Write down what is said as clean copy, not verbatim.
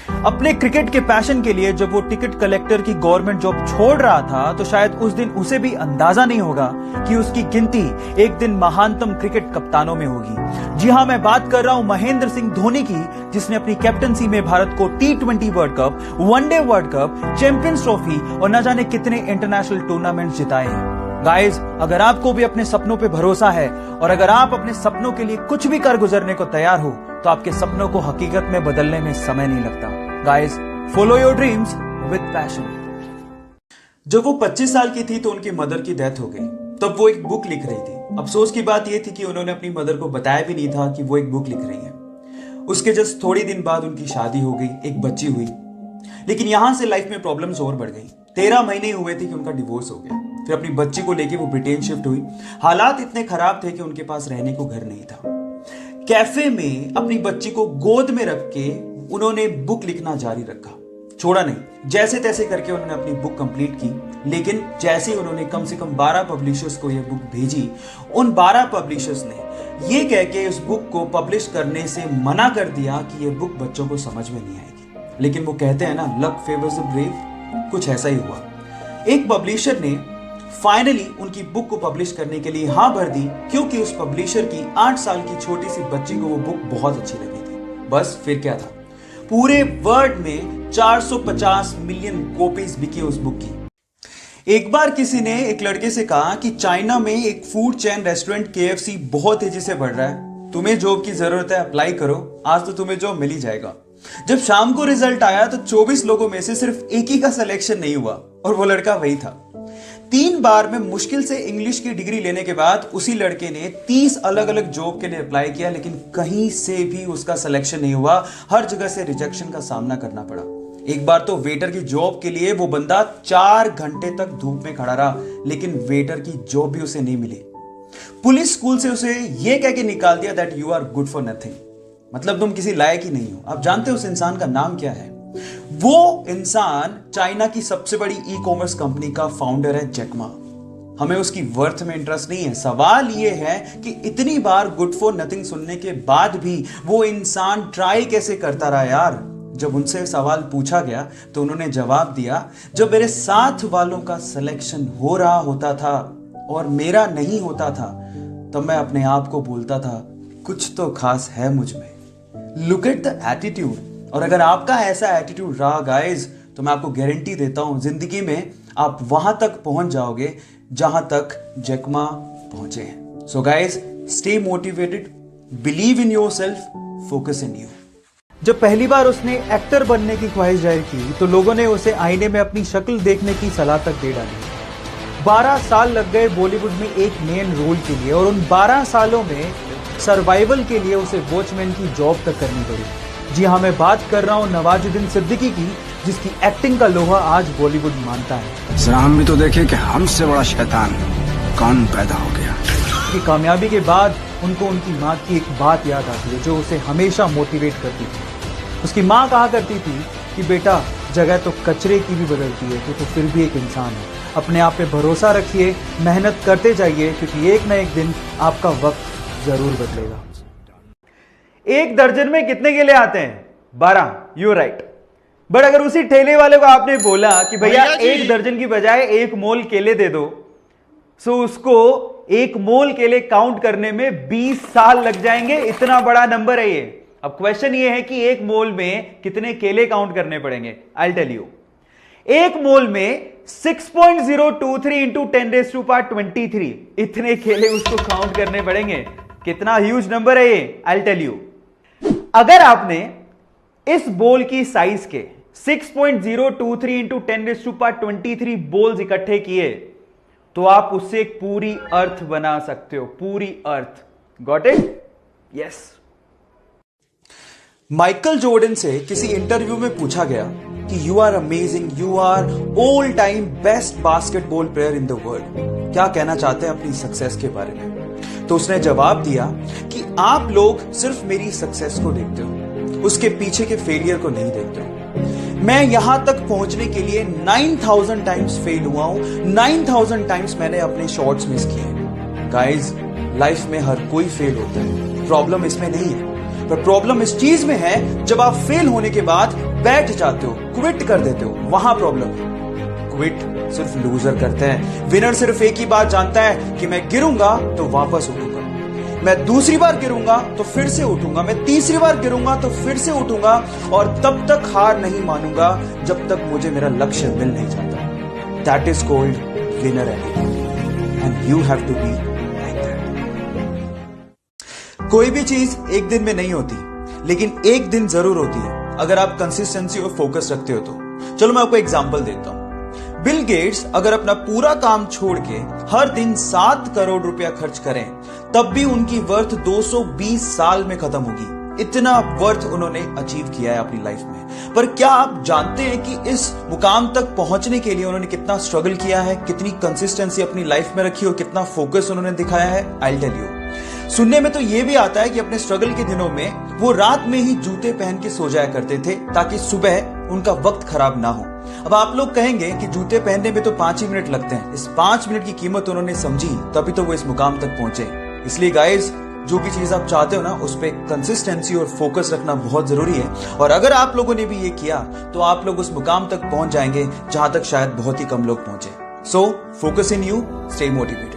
अपने क्रिकेट के पैशन के लिए जब वो टिकट कलेक्टर की गवर्नमेंट जॉब छोड़ रहा था तो शायद उस दिन उसे भी अंदाजा नहीं होगा कि उसकी गिनती एक दिन महानतम क्रिकेट कप्तानों में होगी। जी हां, मैं बात कर रहा हूं महेंद्र सिंह धोनी की, जिसने अपनी कैप्टनसी में भारत को T20 world cup, one day world cup, champions trophy और न जाने कितने इंटरनेशनल टूर्नामेंट जिताए हैं। गाइस, अगर आपको भी अपने सपनों पे भरोसा है और अगर आप अपने सपनों के लिए कुछ भी कर गुजरने को तैयार हो तो आपके सपनों को हकीकत में बदलने में समय नहीं लगता। Guys, follow your dreams with passion. जब वो 25 साल की थी तो उनकी मदर की डेथ हो गई। तब वो एक बुक लिख रही थी। अफसोस की बात यह थी कि उन्होंने अपनी मदर को बताया भी नहीं था कि वो एक बुक लिख रही है। उसके जस्ट थोड़ी दिन बाद उनकी शादी हो गई, एक बच्ची हुई। लेकिन यहां से लाइफ में प्रॉब्लम्स और बढ़ गई। 13 महीने हुए थे कि उनका डिवोर्स हो गया। फिर अपनी बच्ची को लेके वो ब्रिटेन शिफ्ट हुई। हालात इतने खराब थे कि उनके पास रहने को घर नहीं था। कैफे में अपनी बच्ची को गोद में रख के उन्होंने बुक लिखना जारी रखा, छोड़ा नहीं। जैसे तैसे करके उन्होंने अपनी बुक कंप्लीट की। लेकिन जैसे ही उन्होंने कम से कम 12 पब्लिशर्स को यह बुक भेजी, उन 12 पब्लिशर्स ने यह कह के उस बुक को पब्लिश करने से मना कर दिया कि यह बुक बच्चों को समझ में नहीं आएगी। लेकिन वो कहते हैं ना, लक फेवर्स द ब्रेव, कुछ ऐसा ही हुआ। एक पब्लिशर ने फाइनली उनकी बुक को पब्लिश करने के लिए हाँ भर दी, क्योंकि उस पब्लिशर की 8 साल की छोटी सी बच्ची को वो बुक बहुत अच्छी लगी थी। बस फिर क्या था, पूरे वर्ल्ड में 450 मिलियन कॉपीज बिकी उस बुक की। एक बार किसी ने एक लड़के से कहा कि चाइना में एक फूड चेन रेस्टोरेंट KFC बहुत तेजी से बढ़ रहा है, तुम्हें जॉब की जरूरत है, अप्लाई करो, आज तो तुम्हें जॉब मिल ही जाएगा। जब शाम को रिजल्ट आया तो 24 लोगों में से सिर्फ एक ही का सिलेक्शन नहीं हुआ और वो लड़का वही था। 3 बार में मुश्किल से इंग्लिश की डिग्री लेने के बाद उसी लड़के ने 30 अलग अलग जॉब के लिए अप्लाई किया, लेकिन कहीं से भी उसका सिलेक्शन नहीं हुआ। हर जगह से रिजेक्शन का सामना करना पड़ा। एक बार तो वेटर की जॉब के लिए वो बंदा 4 घंटे तक धूप में खड़ा रहा, लेकिन वेटर की जॉब भी उसे नहीं मिली। पुलिस स्कूल से उसे यह कह के निकाल दिया that you are good for nothing, मतलब तुम किसी लायक ही नहीं हो। आप जानते हो उस इंसान का नाम क्या है? वो इंसान चाइना की सबसे बड़ी ई-कॉमर्स कंपनी का फाउंडर है, जैक मा। हमें उसकी वर्थ में इंटरेस्ट नहीं है। सवाल यह है कि इतनी बार गुड फॉर नथिंग सुनने के बाद भी वो इंसान ट्राई कैसे करता रहा यार। जब उनसे सवाल पूछा गया तो उन्होंने जवाब दिया, जब मेरे साथ वालों का सिलेक्शन हो रहा होता था और मेरा नहीं होता था, तब मैं अपने आप को बोलता था कुछ तो खास है मुझ में। Look at the attitude. और अगर आपका ऐसा एटीट्यूड रहा गाइस, तो मैं आपको गारंटी देता हूं जिंदगी में आप वहां तक पहुंच जाओगे जहां तक जैक मा पहुंचे हैं। So guys, stay motivated, believe in yourself, focus in you. जब पहली बार उसने एक्टर बनने की ख्वाहिश जाहिर की तो लोगों ने उसे आईने में अपनी शक्ल देखने की सलाह तक दे डाली। 12 साल लग गए बॉलीवुड में एक मेन रोल के लिए और उन 12 सालों में सर्वाइवल के लिए उसे वॉचमैन की जॉब तक करनी पड़ी। जी हाँ, मैं बात कर रहा हूं नवाजुद्दीन सिद्दीकी की, जिसकी एक्टिंग का लोहा आज बॉलीवुड मानता है। जरा हम भी तो देखें कि हमसे बड़ा शैतान कौन पैदा हो गया। की कामयाबी के बाद उनको उनकी माँ की एक बात याद आती है जो उसे हमेशा मोटिवेट करती थी। उसकी माँ कहा करती थी कि बेटा, जगह तो कचरे की भी बदलती है, तो फिर भी एक इंसान है। अपने आप पे भरोसा रखिए, मेहनत करते जाइए, क्योंकि एक ना एक दिन आपका वक्त जरूर बदलेगा। एक दर्जन में कितने केले आते हैं? 12। You right. बट अगर उसी ठेले वाले को आपने बोला कि भैया एक दर्जन की बजाय 1 मोल केले दे दो, सो उसको 1 मोल केले काउंट करने में 20 साल लग जाएंगे। इतना बड़ा नंबर है ये। अब क्वेश्चन ये है कि 1 मोल में कितने केले काउंट करने पड़ेंगे। आई टेल यू, 1 मोल में 6.023 इंटू 10⁻23 इतने केले उसको काउंट करने पड़ेंगे। कितना ह्यूज नंबर है ये, आई टेल यू। अगर आपने इस बोल की साइज के 6.023 इंटू 10⁻23 बोल्स इकट्ठे किए तो आप उससे एक पूरी अर्थ बना सकते हो, पूरी अर्थ। Got it? Yes. Michael Jordan से किसी इंटरव्यू में पूछा गया कि you are amazing, you are all time best basketball player in the world, क्या कहना चाहते हैं अपनी सक्सेस के बारे में? तो उसने जवाब दिया कि आप लोग सिर्फ मेरी सक्सेस को देखते हो, उसके पीछे के फेलियर को नहीं देखते हो। मैं यहां तक पहुंचने के लिए 9000 टाइम्स फेल हुआ हूं, 9000 टाइम्स मैंने अपने शॉट्स मिस किए। गाइस, लाइफ में हर कोई फेल होता है, प्रॉब्लम इसमें नहीं है, पर प्रॉब्लम इस चीज में है जब आप फेल होने के बाद बैठ जाते हो, क्विट कर देते हो, वहां प्रॉब्लम है। क्विट सिर्फ लूजर करते हैं। विनर सिर्फ एक ही बात जानता है कि मैं गिरूंगा तो वापस उठूंगा, मैं दूसरी बार गिरूंगा तो फिर से उठूंगा, मैं तीसरी बार गिरूंगा तो फिर से उठूंगा, और तब तक हार नहीं मानूंगा जब तक मुझे मेरा लक्ष्य मिल नहीं जाता। That is called winner and you have to be like that. कोई भी चीज एक दिन में नहीं होती, लेकिन एक दिन जरूर होती है अगर आप कंसिस्टेंसी और फोकस रखते हो तो। चलो मैं आपको एग्जांपल देता हूं। बिल गेट्स अगर अपना पूरा काम छोड़ के हर दिन 7 करोड़ रुपया खर्च करें, तब भी उनकी वर्थ 220 साल में खत्म होगी। इतना वर्थ उन्होंने अचीव किया है अपनी लाइफ में। पर क्या आप जानते हैं कि इस मुकाम तक पहुंचने के लिए उन्होंने कितना स्ट्रगल किया है, कितनी कंसिस्टेंसी अपनी लाइफ में रखी और कितना फोकस उन्होंने दिखाया है? I tell you. सुनने में तो यह भी आता है कि अपने स्ट्रगल के दिनों में वो रात में ही जूते पहन के सो जाया करते थे ताकि सुबह उनका वक्त खराब ना हो। अब आप लोग कहेंगे कि जूते पहनने में तो 5 ही मिनट लगते हैं। इस 5 मिनट की कीमत उन्होंने समझी, तभी तो वो इस मुकाम तक पहुंचे। इसलिए गाइस, जो भी चीज आप चाहते हो ना, उस पर कंसिस्टेंसी और फोकस रखना बहुत जरूरी है। और अगर आप लोगों ने भी ये किया तो आप लोग उस मुकाम तक पहुंच जाएंगे जहां तक शायद बहुत ही कम लोग पहुंचे। So focus in you, stay motivated.